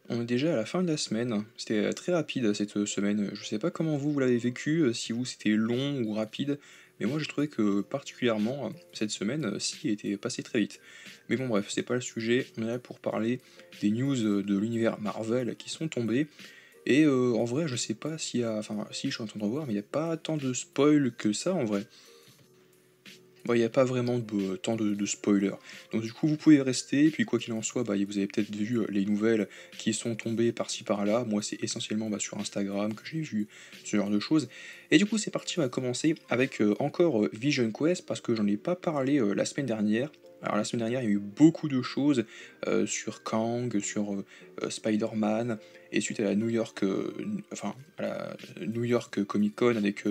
On est déjà à la fin de la semaine. C'était très rapide cette semaine. Je sais pas comment vous l'avez vécu, si vous c'était long ou rapide, mais moi j'ai trouvé que particulièrement cette semaine, si était passée très vite. Mais bon bref, c'est pas le sujet. On est là pour parler des news de l'univers Marvel qui sont tombées. Et en vrai, je sais pas s'il y a, enfin si je suis en train de revoir, mais il y a pas tant de spoil que ça en vrai. Bon, il n'y a pas vraiment tant de spoilers. Donc du coup, vous pouvez rester, puis quoi qu'il en soit, bah, vous avez peut-être vu les nouvelles qui sont tombées par-ci par-là. Moi, c'est essentiellement sur Instagram que j'ai vu ce genre de choses. Et du coup, c'est parti, on va commencer avec encore Vision Quest, parce que j'en ai pas parlé la semaine dernière. Alors la semaine dernière, il y a eu beaucoup de choses sur Kang, sur Spider-Man, et suite à la New York, à la New York Comic Con avec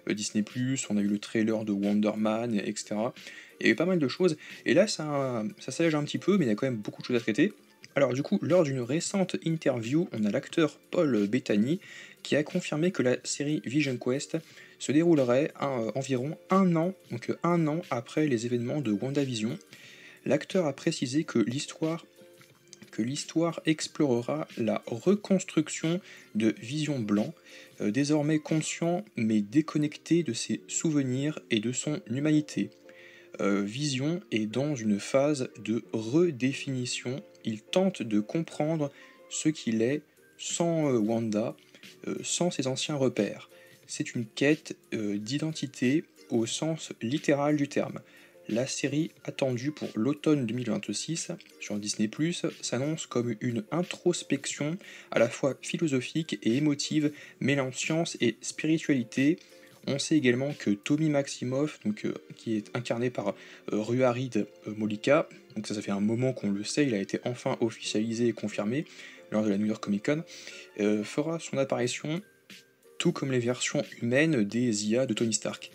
Disney+, on a eu le trailer de Wonder Man, etc. Il y a eu pas mal de choses, et là ça s'allège un petit peu, mais il y a quand même beaucoup de choses à traiter. Alors du coup, lors d'une récente interview, on a l'acteur Paul Bettany qui a confirmé que la série Vision Quest se déroulerait environ un an après les événements de WandaVision. L'acteur a précisé que l'histoire explorera la reconstruction de Vision Blanc, désormais conscient mais déconnecté de ses souvenirs et de son humanité. Vision est dans une phase de redéfinition. Il tente de comprendre ce qu'il est sans Wanda, sans ses anciens repères. C'est une quête d'identité au sens littéral du terme. La série, attendue pour l'automne 2026 sur Disney+, s'annonce comme une introspection à la fois philosophique et émotive, mêlant science et spiritualité. On sait également que Tommy Maximoff, qui est incarné par Ruarid Molika, donc ça fait un moment qu'on le sait, il a été enfin officialisé et confirmé lors de la New York Comic Con, fera son apparition, tout comme les versions humaines des IA de Tony Stark.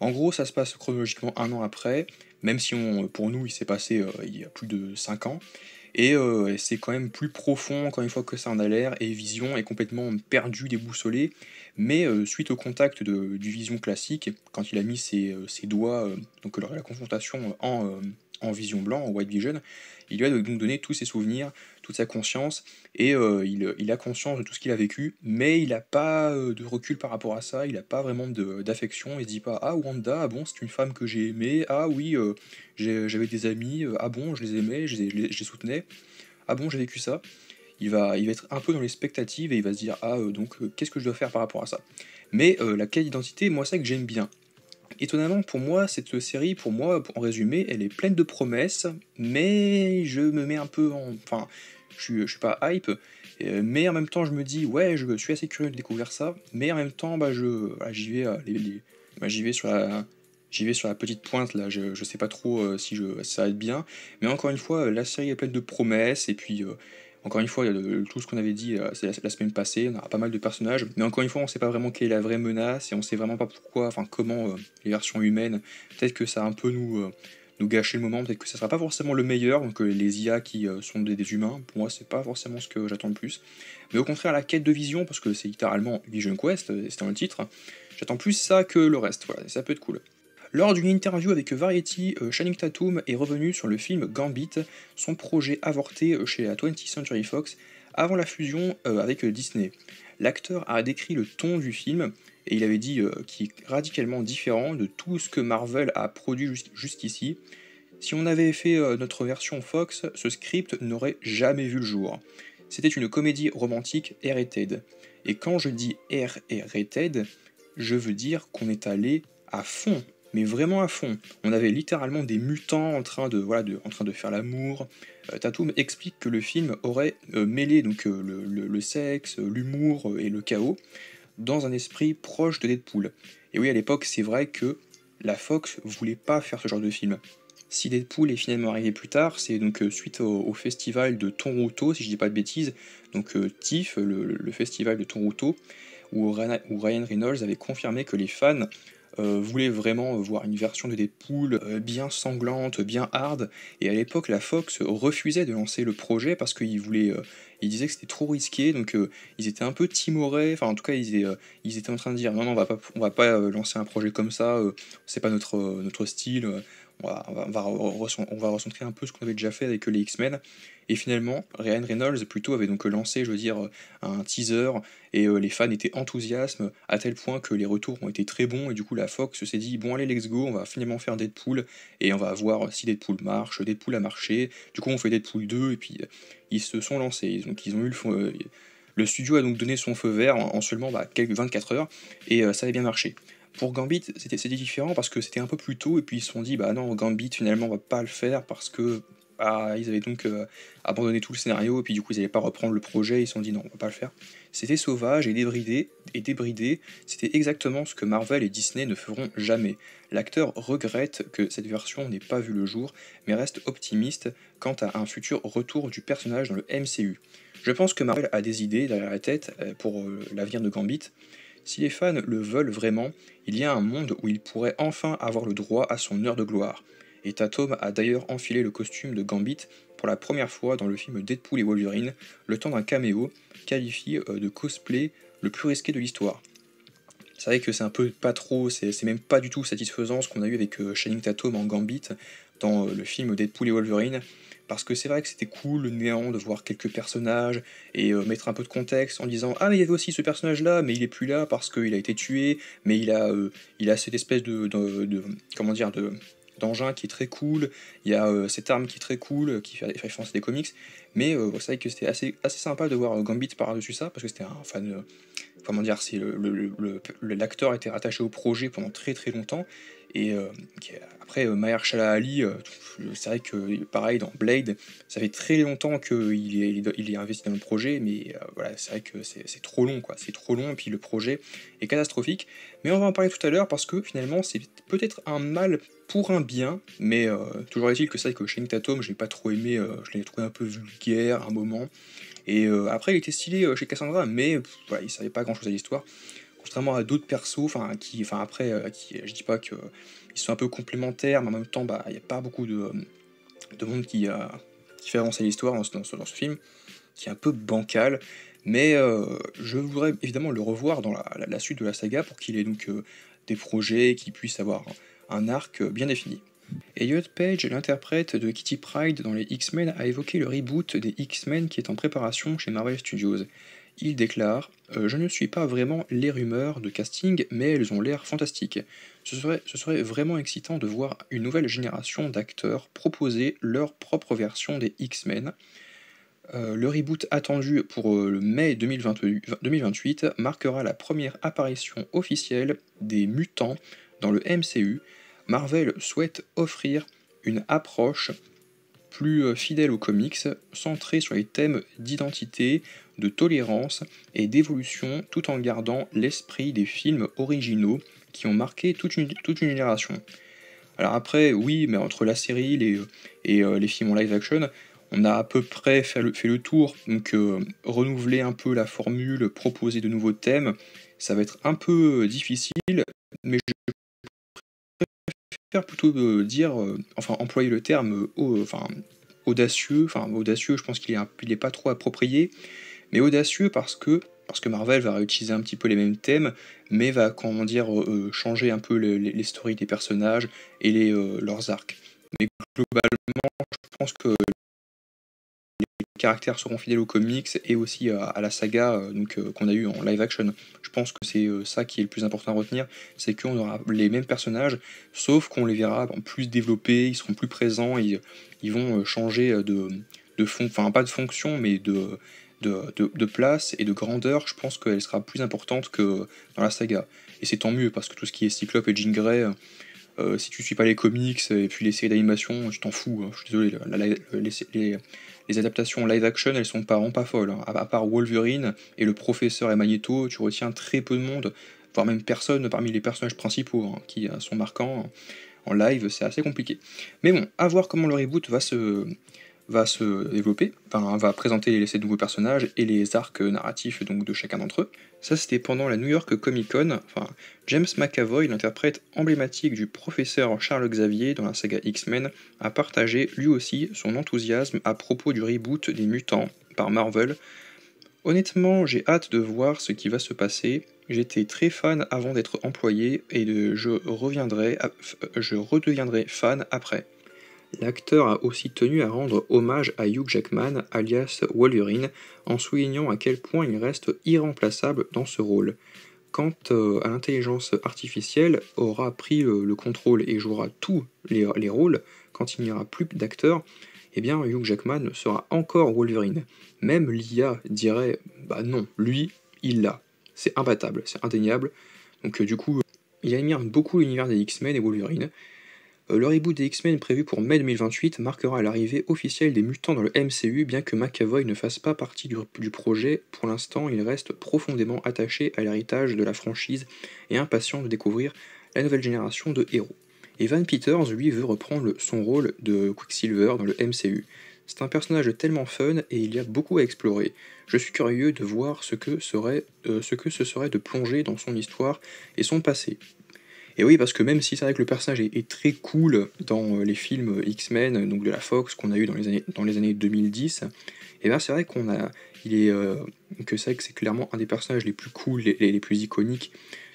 En gros, ça se passe chronologiquement un an après, même si pour nous il s'est passé il y a plus de 5 ans, et c'est quand même plus profond, encore une fois, que ça en a l'air, et Vision est complètement perdu, déboussolé, mais suite au contact du Vision classique, quand il a mis ses doigts, la confrontation en Vision blanc, en White Vision, il lui a donc donné tous ses souvenirs, toute sa conscience, et il a conscience de tout ce qu'il a vécu, mais il n'a pas de recul par rapport à ça, il n'a pas vraiment d'affection, il se dit pas «Ah Wanda, ah bon c'est une femme que j'ai aimée, ah oui j'avais des amis, ah bon je les aimais, je les soutenais, ah bon j'ai vécu ça». Il va être un peu dans les spectatives et il va se dire «Ah qu'est-ce que je dois faire par rapport à ça?» Mais la quête d'identité, moi c'est ça que j'aime bien. Étonnamment pour moi, cette série, pour moi, en résumé, elle est pleine de promesses, mais je me mets un peu en... Enfin, je suis pas hype, mais en même temps je me dis, ouais, je suis assez curieux de découvrir ça, mais en même temps, voilà, j'y vais, j'y vais j'y vais sur la petite pointe, là, je sais pas trop si ça va être bien, mais encore une fois, la série est pleine de promesses, et puis encore une fois, tout ce qu'on avait dit c'est la semaine passée, on aura pas mal de personnages, mais encore une fois, on sait pas vraiment quelle est la vraie menace, et on sait vraiment pas pourquoi, enfin comment les versions humaines, peut-être que ça a un peu nous gâcher le moment, peut-être que ça sera pas forcément le meilleur, donc les IA qui sont des humains, pour moi c'est pas forcément ce que j'attends le plus. Mais au contraire, la quête de vision, parce que c'est littéralement Vision Quest, c'est dans le titre, j'attends plus ça que le reste, voilà, ça peut être cool. Lors d'une interview avec Variety, Channing Tatum est revenu sur le film Gambit, son projet avorté chez la 20th Century Fox, avant la fusion avec Disney. L'acteur a décrit le ton du film, et il avait dit qu'il est radicalement différent de tout ce que Marvel a produit jusqu'ici. Si on avait fait notre version Fox, ce script n'aurait jamais vu le jour. C'était une comédie romantique R-rated. Et quand je dis R-rated, je veux dire qu'on est allé à fond, mais vraiment à fond. On avait littéralement des mutants en train de faire l'amour. Tatum explique que le film aurait mêlé le sexe, l'humour et le chaos dans un esprit proche de Deadpool. Et oui, à l'époque, c'est vrai que la Fox voulait pas faire ce genre de film. Si Deadpool est finalement arrivé plus tard, c'est donc suite au festival de Toronto, si je dis pas de bêtises, donc TIFF, le festival de Toronto, où Ryan Reynolds avait confirmé que les fans voulaient vraiment voir une version de Deadpool bien sanglante, bien hard, et à l'époque la Fox refusait de lancer le projet parce ils disaient que c'était trop risqué, donc ils étaient un peu timorés, enfin en tout cas ils étaient en train de dire non, non, on va pas lancer un projet comme ça, c'est pas notre style, on va recentrer un peu ce qu'on avait déjà fait avec les X-Men. Et finalement, Ryan Reynolds plutôt avait donc lancé, je veux dire, un teaser, et les fans étaient enthousiastes à tel point que les retours ont été très bons, et du coup la Fox s'est dit, bon allez, let's go, on va finalement faire Deadpool, et on va voir si Deadpool marche. Deadpool a marché, du coup on fait Deadpool 2, et puis ils se sont lancés. Donc ils ont eu le studio a donc donné son feu vert en seulement quelques 24 heures, et ça avait bien marché. Pour Gambit, c'était différent parce que c'était un peu plus tôt, et puis ils se sont dit, bah non, Gambit finalement on va pas le faire parce que ils avaient donc abandonné tout le scénario, et puis du coup ils n'allaient pas reprendre le projet, ils se sont dit non, on va pas le faire. C'était sauvage et débridé, c'était exactement ce que Marvel et Disney ne feront jamais. L'acteur regrette que cette version n'ait pas vu le jour, mais reste optimiste quant à un futur retour du personnage dans le MCU. Je pense que Marvel a des idées derrière la tête pour l'avenir de Gambit. Si les fans le veulent vraiment, il y a un monde où il pourrait enfin avoir le droit à son heure de gloire. Et Tatum a d'ailleurs enfilé le costume de Gambit pour la première fois dans le film Deadpool et Wolverine, le temps d'un caméo, qualifié de cosplay le plus risqué de l'histoire. C'est vrai que c'est un peu pas trop, c'est même pas du tout satisfaisant ce qu'on a eu avec Channing Tatum en Gambit dans le film Deadpool et Wolverine, parce que c'est vrai que c'était cool le néant de voir quelques personnages et mettre un peu de contexte en disant ah mais il y avait aussi ce personnage là mais il est plus là parce qu'il a été tué, mais il a cette espèce comment dire d'engin qui est très cool, il y a cette arme qui est très cool, qui fait référence à des comics, mais c'est vrai que c'était assez sympa de voir Gambit par-dessus ça, parce que c'était un fan, comment dire, c'est l'acteur était rattaché au projet pendant très très longtemps, et après Mahershala Ali, c'est vrai que pareil dans Blade, ça fait très longtemps qu'il est investi dans le projet, mais voilà, c'est vrai que c'est trop long, quoi, c'est trop long, et puis le projet est catastrophique, mais on va en parler tout à l'heure, parce que finalement c'est peut-être un mal pour un bien, mais toujours est-il que c'est vrai que Channing Tatum, je l'ai pas trop aimé, je l'ai trouvé un peu vulgaire à un moment, et après il était stylé chez Cassandra, mais voilà, il savait pas grand-chose à l'histoire, contrairement à d'autres persos, enfin après, je dis pas que ils sont un peu complémentaires, mais en même temps, il n'y a pas beaucoup de monde qui fait avancer l'histoire dans ce film, qui est un peu bancal, mais je voudrais évidemment le revoir dans la suite de la saga pour qu'il ait donc des projets qui puissent avoir un arc bien défini. Elliot Page, l'interprète de Kitty Pryde dans les X-Men, a évoqué le reboot des X-Men qui est en préparation chez Marvel Studios. Il déclare Je ne suis pas vraiment les rumeurs de casting, mais elles ont l'air fantastiques. Ce serait vraiment excitant de voir une nouvelle génération d'acteurs proposer leur propre version des X-Men. Le reboot attendu pour le mai 2028 marquera la première apparition officielle des mutants dans le MCU. Marvel souhaite offrir une approche plus fidèle aux comics, centrée sur les thèmes d'identité, de tolérance et d'évolution, tout en gardant l'esprit des films originaux qui ont marqué toute une génération. Alors après, oui, mais entre la série et les films en live action, on a à peu près fait le tour, donc renouveler un peu la formule, proposer de nouveaux thèmes, ça va être un peu difficile, mais je préfère plutôt enfin employer le terme audacieux, enfin audacieux, je pense il est pas trop approprié, mais audacieux parce que Marvel va réutiliser un petit peu les mêmes thèmes, mais va, comment dire, changer un peu les stories des personnages et leurs arcs. Mais globalement, je pense que les caractères seront fidèles aux comics et aussi à la saga qu'on a eu en live action. Je pense que c'est ça qui est le plus important à retenir, c'est qu'on aura les mêmes personnages, sauf qu'on les verra plus développés, ils seront plus présents, ils vont changer de fond, enfin pas de fonction, mais de place et de grandeur. Je pense qu'elle sera plus importante que dans la saga. Et c'est tant mieux, parce que tout ce qui est Cyclope et Jean Grey, si tu suis pas les comics et puis les séries d'animation, tu t'en fous, hein. Je suis désolé, les adaptations live action, elles sont vraiment pas folles, hein. À part Wolverine et le professeur et Magneto, tu retiens très peu de monde, voire même personne parmi les personnages principaux, hein, qui sont marquants. En live, c'est assez compliqué. Mais bon, à voir comment le reboot va se développer, enfin va présenter ces nouveaux personnages et les arcs narratifs donc de chacun d'entre eux. Ça c'était pendant la New York Comic Con, enfin James McAvoy, l'interprète emblématique du professeur Charles Xavier dans la saga X-Men, a partagé lui aussi son enthousiasme à propos du reboot des mutants par Marvel. Honnêtement, j'ai hâte de voir ce qui va se passer. J'étais très fan avant d'être employé et je redeviendrai fan après. L'acteur a aussi tenu à rendre hommage à Hugh Jackman, alias Wolverine, en soulignant à quel point il reste irremplaçable dans ce rôle. Quant à l'intelligence artificielle, aura pris le contrôle et jouera tous les rôles, quand il n'y aura plus d'acteurs, eh bien Hugh Jackman sera encore Wolverine. Même l'IA dirait bah non, lui, il l'a. C'est imbattable, c'est indéniable. Donc du coup, il admire beaucoup l'univers des X-Men et Wolverine. Le reboot des X-Men prévu pour mai 2028 marquera l'arrivée officielle des mutants dans le MCU, bien que McAvoy ne fasse pas partie du projet. Pour l'instant, il reste profondément attaché à l'héritage de la franchise et impatient de découvrir la nouvelle génération de héros. Evan Peters, lui, veut reprendre son rôle de Quicksilver dans le MCU. C'est un personnage tellement fun et il y a beaucoup à explorer. Je suis curieux de voir ce que ce serait de plonger dans son histoire et son passé. Et oui, parce que même si c'est vrai que le personnage est très cool dans les films X-Men, donc de la Fox, qu'on a eu dans les années 2010, et bien c'est vrai que c'est vrai que c'est clairement un des personnages les plus cool, les plus iconiques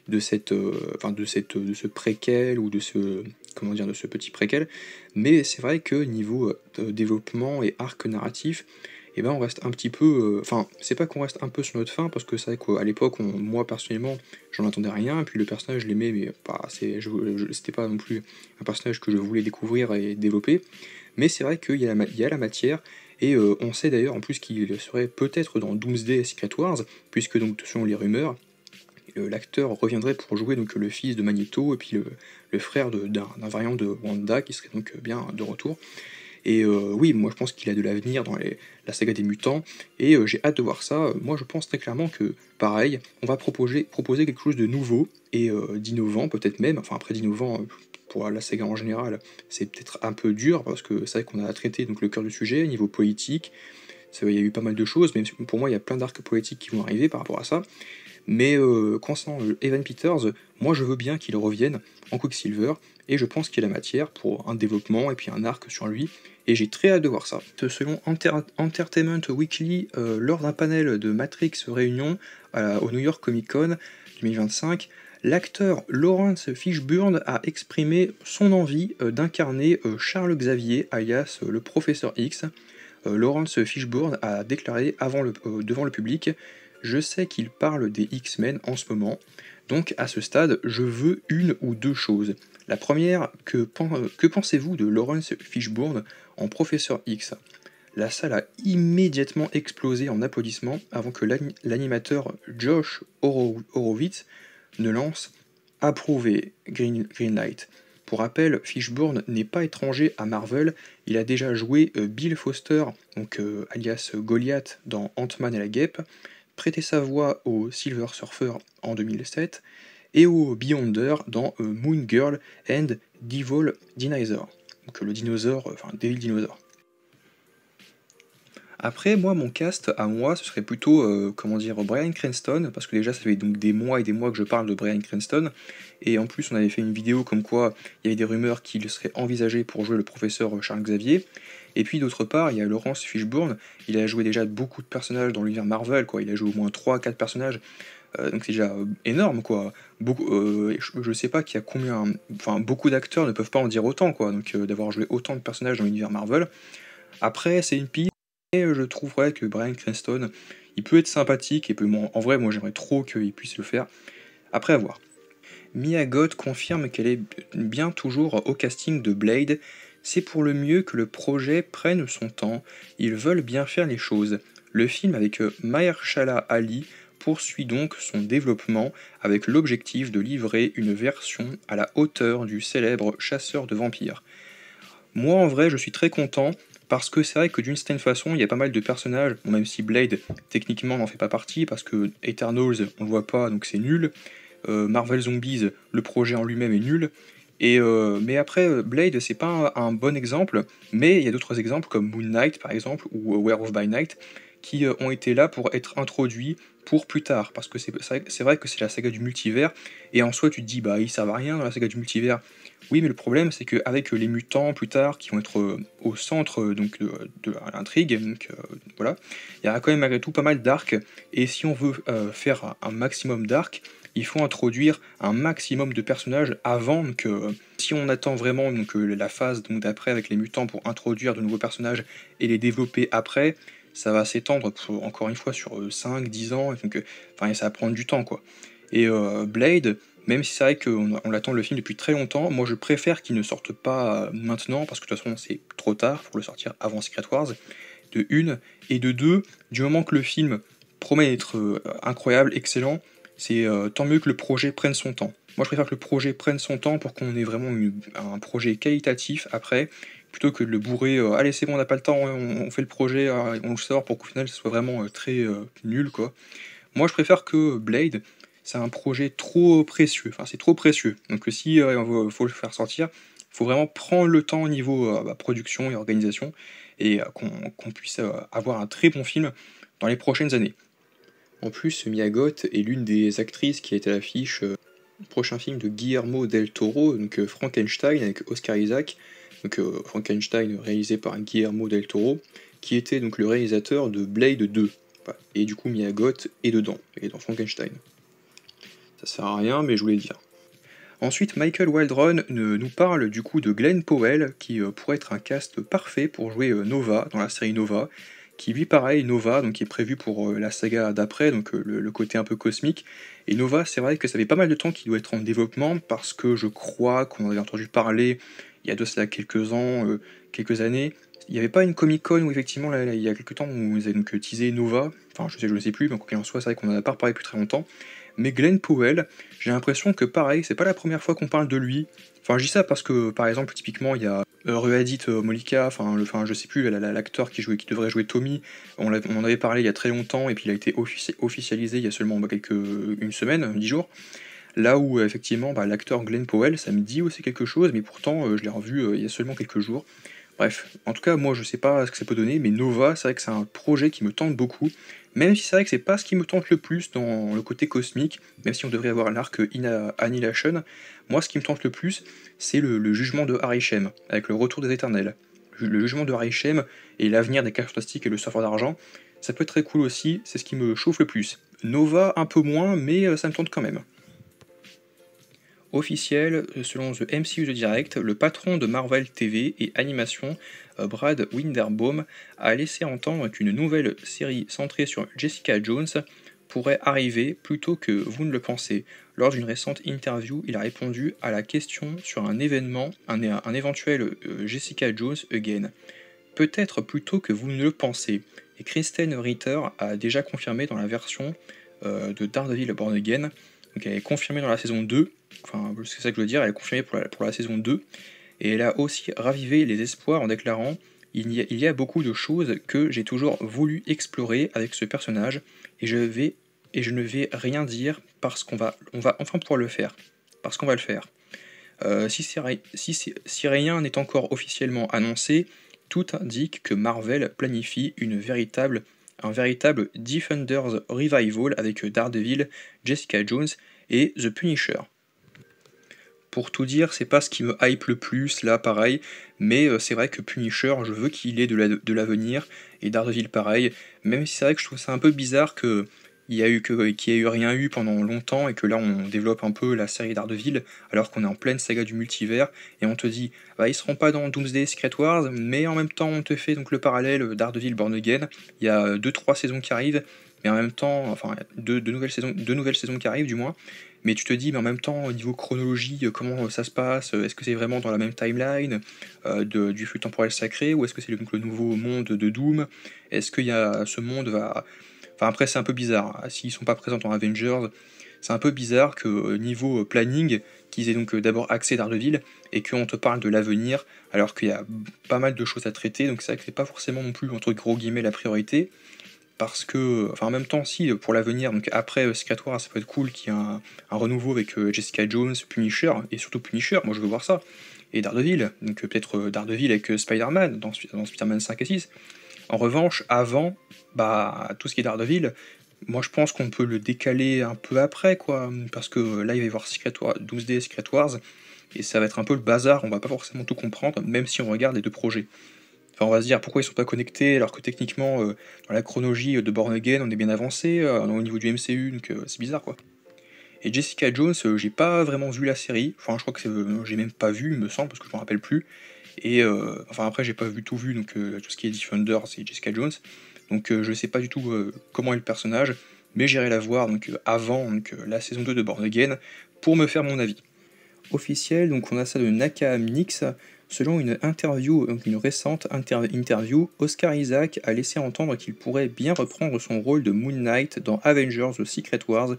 de ce préquel ou de ce petit préquel. Mais c'est vrai que niveau développement et arc narratif, et ben on reste un petit peu. Enfin, c'est pas qu'on reste un peu sur notre fin, parce que c'est vrai qu'à l'époque, moi personnellement, j'en attendais rien, et puis le personnage, je l'aimais, mais pas, c'était pas non plus un personnage que je voulais découvrir et développer. Mais c'est vrai qu'il y a la matière, et on sait d'ailleurs en plus qu'il serait peut-être dans Doomsday Secret Wars, puisque donc selon les rumeurs, l'acteur reviendrait pour jouer donc le fils de Magneto, et puis le frère d'un variant de Wanda, qui serait donc bien de retour. Et oui, moi je pense qu'il a de l'avenir dans la saga des mutants, et j'ai hâte de voir ça. Moi je pense très clairement que, pareil, on va proposer quelque chose de nouveau, et d'innovant peut-être même, enfin après d'innovant, pour la saga en général, c'est peut-être un peu dur, parce que c'est vrai qu'on a traité donc, le cœur du sujet, niveau politique, il y a eu pas mal de choses, même si pour moi il y a plein d'arcs politiques qui vont arriver par rapport à ça. Mais concernant Evan Peters, moi je veux bien qu'il revienne en Quicksilver, et je pense qu'il y a la matière pour un développement et puis un arc sur lui, et j'ai très hâte de voir ça. Selon Entertainment Weekly, lors d'un panel de Matrix Réunion au New York Comic Con 2025, l'acteur Lawrence Fishburne a exprimé son envie d'incarner Charles Xavier, alias le Professeur X. Lawrence Fishburne a déclaré devant le public: je sais qu'il parle des X-Men en ce moment, donc à ce stade, je veux une ou deux choses. La première, que pensez-vous de Lawrence Fishburne en Professeur X? La salle a immédiatement explosé en applaudissements avant que l'animateur Josh Horowitz ne lance approuvé Greenlight. Pour rappel, Fishburne n'est pas étranger à Marvel, il a déjà joué Bill Foster, donc alias Goliath dans Ant-Man et la Guêpe, prêté sa voix au Silver Surfer en 2007 et au Beyonder dans Moon Girl and Devil Dinosaur, donc le dinosaure, enfin Devil Dinosaur. Après, moi, mon cast à moi, ce serait plutôt, comment dire, Bryan Cranston, parce que déjà, ça fait donc des mois et des mois que je parle de Bryan Cranston, et en plus, on avait fait une vidéo comme quoi il y avait des rumeurs qu'il serait envisagé pour jouer le professeur Charles Xavier. Et puis d'autre part, il y a Lawrence Fishburne, il a joué déjà beaucoup de personnages dans l'univers Marvel, quoi. Il a joué au moins 3 4 personnages, donc c'est déjà énorme, quoi. Je sais pas qu'il y a combien. Enfin, beaucoup d'acteurs ne peuvent pas en dire autant, quoi. Donc d'avoir joué autant de personnages dans l'univers Marvel. Après, c'est une piste, et je trouverais que Bryan Cranston, il peut être sympathique, et en vrai, moi j'aimerais trop qu'il puisse le faire. Après, à voir. Mia Goth confirme qu'elle est bien toujours au casting de Blade. C'est pour le mieux que le projet prenne son temps, ils veulent bien faire les choses. Le film avec Mahershala Ali poursuit donc son développement avec l'objectif de livrer une version à la hauteur du célèbre chasseur de vampires. Moi en vrai je suis très content, parce que c'est vrai que d'une certaine façon il y a pas mal de personnages, bon, même si Blade techniquement n'en fait pas partie, parce que Eternals on le voit pas donc c'est nul, Marvel Zombies, le projet en lui-même est nul. Mais après, Blade, c'est pas un bon exemple, mais il y a d'autres exemples comme Moon Knight par exemple, ou Werewolf by Night, qui ont été là pour être introduits pour plus tard, parce que c'est vrai que c'est la saga du multivers, et en soi tu te dis bah ils servent à rien dans la saga du multivers, Oui, mais le problème, c'est qu'avec les mutants plus tard, qui vont être au centre donc, de l'intrigue, donc voilà, il y a quand même malgré tout pas mal d'arcs, et si on veut faire un maximum d'arcs, il faut introduire un maximum de personnages avant. Donc, si on attend vraiment donc, la phase donc, d'après avec les mutants pour introduire de nouveaux personnages et les développer après, ça va s'étendre encore une fois sur 5-10 ans, et donc, enfin, ça va prendre du temps quoi. Et Blade, même si c'est vrai qu'on l'attend le film depuis très longtemps, moi je préfère qu'il ne sorte pas maintenant, parce que de toute façon c'est trop tard pour le sortir avant Secret Wars, de une, et de deux, du moment que le film promet d'être incroyable, excellent, c'est tant mieux que le projet prenne son temps. Moi je préfère que le projet prenne son temps pour qu'on ait vraiment un projet qualitatif après, plutôt que de le bourrer, allez c'est bon on n'a pas le temps, on fait le projet, on le sort pour qu'au final ce soit vraiment très nul quoi. Moi, je préfère que Blade, c'est un projet trop précieux. Enfin, c'est trop précieux. Donc, si faut le faire sortir, il faut vraiment prendre le temps au niveau production et organisation et qu'on puisse avoir un très bon film dans les prochaines années. En plus, Mia Goth est l'une des actrices qui est à l'affiche du prochain film de Guillermo del Toro, donc Frankenstein avec Oscar Isaac. Donc, Frankenstein réalisé par Guillermo del Toro, qui était donc le réalisateur de Blade 2. Voilà. Et du coup, Mia Goth est dedans, et dans Frankenstein. Ça sert à rien, mais je voulais le dire. Ensuite, Michael Waldron nous parle du coup de Glenn Powell, qui pourrait être un cast parfait pour jouer Nova dans la série Nova, qui lui pareil, Nova, donc qui est prévu pour la saga d'après, donc le côté un peu cosmique. Et Nova, c'est vrai que ça fait pas mal de temps qu'il doit être en développement, parce que je crois qu'on en avait entendu parler il y a de cela quelques ans, quelques années. Il n'y avait pas une Comic Con où effectivement, là, il y a quelques temps, où ils avaient donc teasé Nova, enfin je ne sais plus, mais quoi qu'il en soit, c'est vrai qu'on en a pas reparlé depuis très longtemps. Mais Glenn Powell, j'ai l'impression que pareil, c'est pas la première fois qu'on parle de lui. Enfin, je dis ça parce que, par exemple, typiquement, il y a Ruadit Molika, enfin, je sais plus, l'acteur qui devrait jouer Tommy, on en avait parlé il y a très longtemps, et puis il a été officialisé il y a seulement une semaine, 10 jours. Là où, effectivement, l'acteur Glenn Powell, ça me dit aussi quelque chose, mais pourtant, je l'ai revu il y a seulement quelques jours. Bref, en tout cas, moi je sais pas ce que ça peut donner, mais Nova, c'est vrai que c'est un projet qui me tente beaucoup, même si c'est vrai que c'est pas ce qui me tente le plus dans le côté cosmique, même si on devrait avoir l'arc Annihilation. Moi, ce qui me tente le plus, c'est le jugement de Arishem, avec le retour des éternels. Le jugement de Arishem et l'avenir des Caches Fantastiques et le surfeur d'argent, ça peut être très cool aussi, c'est ce qui me chauffe le plus. Nova, un peu moins, mais ça me tente quand même. Officiel, selon The MCU The Direct, le patron de Marvel TV et Animation, Brad Winderbaum, a laissé entendre qu'une nouvelle série centrée sur Jessica Jones pourrait arriver plus tôt que vous ne le pensez. Lors d'une récente interview, il a répondu à la question sur un événement, un éventuel Jessica Jones Again. Peut-être plus tôt que vous ne le pensez. Et Kristen Ritter a déjà confirmé dans la version de Daredevil Born Again. Donc elle est confirmée dans la saison 2, enfin c'est ça que je veux dire, elle est confirmée pour la saison 2, et elle a aussi ravivé les espoirs en déclarant il y a beaucoup de choses que j'ai toujours voulu explorer avec ce personnage, et je ne vais rien dire parce qu'on va enfin pouvoir le faire. Parce qu'on va le faire. Si rien n'est encore officiellement annoncé, tout indique que Marvel planifie un véritable Defenders Revival avec Daredevil, Jessica Jones et The Punisher. Pour tout dire, c'est pas ce qui me hype le plus, là pareil, mais c'est vrai que Punisher, je veux qu'il ait de l'avenir, et Daredevil pareil, même si c'est vrai que je trouve ça un peu bizarre qu'il y a eu rien eu pendant longtemps, et que là on développe un peu la série Daredevil, alors qu'on est en pleine saga du multivers, et on te dit, bah ils seront pas dans Doomsday Secret Wars, mais en même temps on te fait donc le parallèle Daredevil Born Again, il y a 2-3 saisons qui arrivent, mais en même temps, enfin deux nouvelles saisons qui arrivent du moins, mais tu te dis, mais en même temps, au niveau chronologie, comment ça se passe? Est-ce que c'est vraiment dans la même timeline du flux temporel sacré, ou est-ce que c'est donc le nouveau monde de Doom? Est-ce qu'il y a ce monde va... Enfin après c'est un peu bizarre, s'ils sont pas présents dans Avengers, c'est un peu bizarre que niveau planning, qu'ils aient donc d'abord accès Daredevil, et qu'on te parle de l'avenir, alors qu'il y a pas mal de choses à traiter, donc c'est vrai que c'est pas forcément non plus, entre gros guillemets, la priorité, parce que, enfin en même temps, si, pour l'avenir, donc après Secret Wars, ça peut être cool qu'il y ait un renouveau avec Jessica Jones, Punisher, et surtout Punisher, moi je veux voir ça, et Daredevil, donc peut-être Daredevil avec Spider-Man dans Spider-Man 5 et 6. En revanche, avant, tout ce qui est Daredevil, moi je pense qu'on peut le décaler un peu après, quoi, parce que là il va y avoir Doomsday Secret Wars, et ça va être un peu le bazar, on va pas forcément tout comprendre, même si on regarde les deux projets. Enfin, on va se dire pourquoi ils sont pas connectés alors que techniquement, dans la chronologie de Born Again, on est bien avancé au niveau du MCU, donc c'est bizarre quoi. Et Jessica Jones, j'ai pas vraiment vu la série, enfin je crois que j'ai même pas vu, il me semble, parce que je m'en rappelle plus. Et enfin après j'ai pas vu tout vu, donc tout ce qui est Defender c'est Jessica Jones. Donc je sais pas du tout comment est le personnage, mais j'irai la voir donc, avant donc, la saison 2 de Born Again pour me faire mon avis. Officiel, donc on a ça de Nix. Selon une interview, donc une récente interview, Oscar Isaac a laissé entendre qu'il pourrait bien reprendre son rôle de Moon Knight dans Avengers The Secret Wars.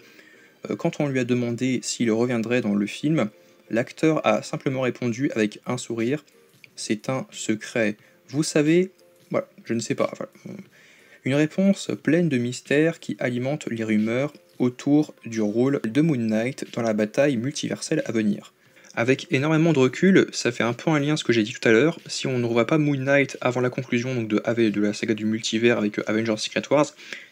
Quand on lui a demandé s'il reviendrait dans le film, l'acteur a simplement répondu avec un sourire: c'est un secret. Vous savez, voilà, je ne sais pas. Enfin, une réponse pleine de mystère qui alimente les rumeurs autour du rôle de Moon Knight dans la bataille multiverselle à venir. Avec énormément de recul, ça fait un peu un lien à ce que j'ai dit tout à l'heure. Si on ne revoit pas Moon Knight avant la conclusion donc, de la saga du multivers avec Avengers Secret Wars,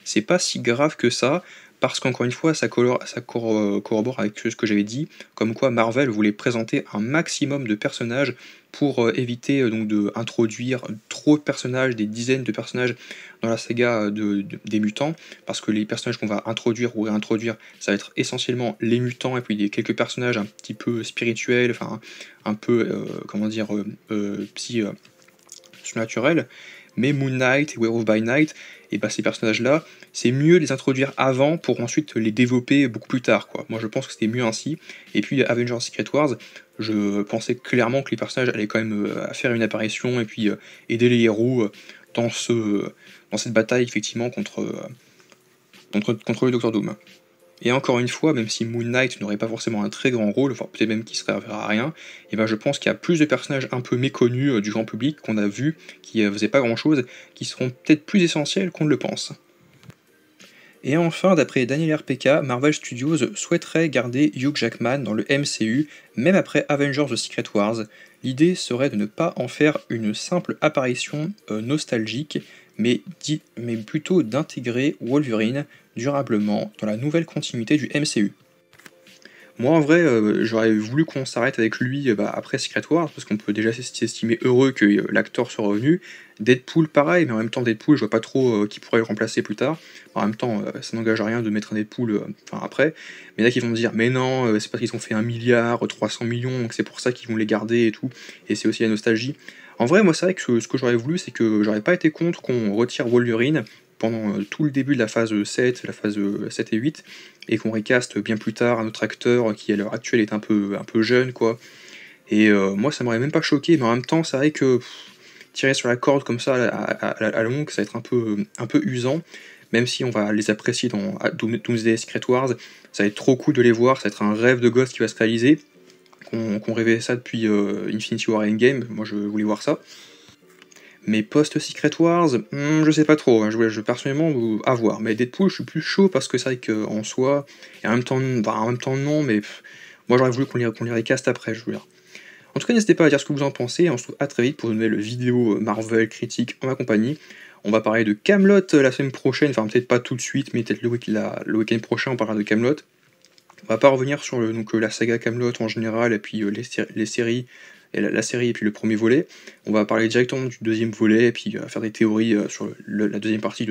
c'est pas si grave que ça, parce qu'encore une fois, ça corrobore avec ce que j'avais dit, comme quoi Marvel voulait présenter un maximum de personnages pour éviter donc d'introduire trop de personnages, des dizaines de personnages dans la saga des mutants, parce que les personnages qu'on va introduire ou réintroduire, ça va être essentiellement les mutants, et puis quelques personnages un petit peu spirituels, enfin un peu, comment dire, surnaturels, mais Moon Knight et Werewolf by Night, et bah ces personnages-là, c'est mieux de les introduire avant pour ensuite les développer beaucoup plus tard, quoi. Moi je pense que c'était mieux ainsi, et puis Avengers Secret Wars, je pensais clairement que les personnages allaient quand même faire une apparition, et puis aider les héros dans, dans cette bataille effectivement contre le Docteur Doom. Et encore une fois, même si Moon Knight n'aurait pas forcément un très grand rôle, enfin peut-être même qu'il ne servira à rien, et ben je pense qu'il y a plus de personnages un peu méconnus du grand public qu'on a vus, qui faisaient pas grand chose, qui seront peut-être plus essentiels qu'on ne le pense. Et enfin, d'après Daniel RPK, Marvel Studios souhaiterait garder Hugh Jackman dans le MCU, même après Avengers The Secret Wars. L'idée serait de ne pas en faire une simple apparition nostalgique, mais plutôt d'intégrer Wolverine durablement dans la nouvelle continuité du MCU. Moi, en vrai, j'aurais voulu qu'on s'arrête avec lui après Secret Wars, parce qu'on peut déjà s'estimer heureux que l'acteur soit revenu. Deadpool, pareil, mais en même temps, Deadpool, je vois pas trop qui pourrait le remplacer plus tard. En même temps, ça n'engage à rien de mettre un Deadpool après. Mais là, qui vont me dire, mais non, c'est parce qu'ils ont fait 1 milliard, 300 millions, donc c'est pour ça qu'ils vont les garder et tout. Et c'est aussi la nostalgie. En vrai, moi, c'est vrai que ce que j'aurais voulu, c'est que j'aurais pas été contre qu'on retire Wolverine pendant tout le début de la phase 7, la phase 7 et 8, et qu'on recaste bien plus tard un autre acteur qui à l'heure actuelle est un peu jeune, quoi. Et moi ça m'aurait même pas choqué, mais en même temps c'est vrai que tirer sur la corde comme ça à longue, ça va être un peu usant, même si on va les apprécier dans Doomsday Secret Wars, ça va être trop cool de les voir, ça va être un rêve de gosse qui va se réaliser, qu'on rêvait ça depuis Infinity War Endgame, moi je voulais voir ça. Mais post-Secret Wars, je sais pas trop, hein, personnellement, à voir. Mais Deadpool, je suis plus chaud parce que c'est vrai qu'en soi, et en même temps non, mais moi j'aurais voulu qu'on les recaste après, je veux dire. En tout cas, n'hésitez pas à dire ce que vous en pensez, et on se retrouve à très vite pour une nouvelle vidéo Marvel critique en ma compagnie. On va parler de Camelot la semaine prochaine, enfin peut-être pas tout de suite, mais peut-être le week-end prochain on parlera de Camelot. On va pas revenir sur la saga Camelot en général, et puis les séries, et la série et puis le premier volet. On va parler directement du deuxième volet, et puis faire des théories sur la deuxième partie de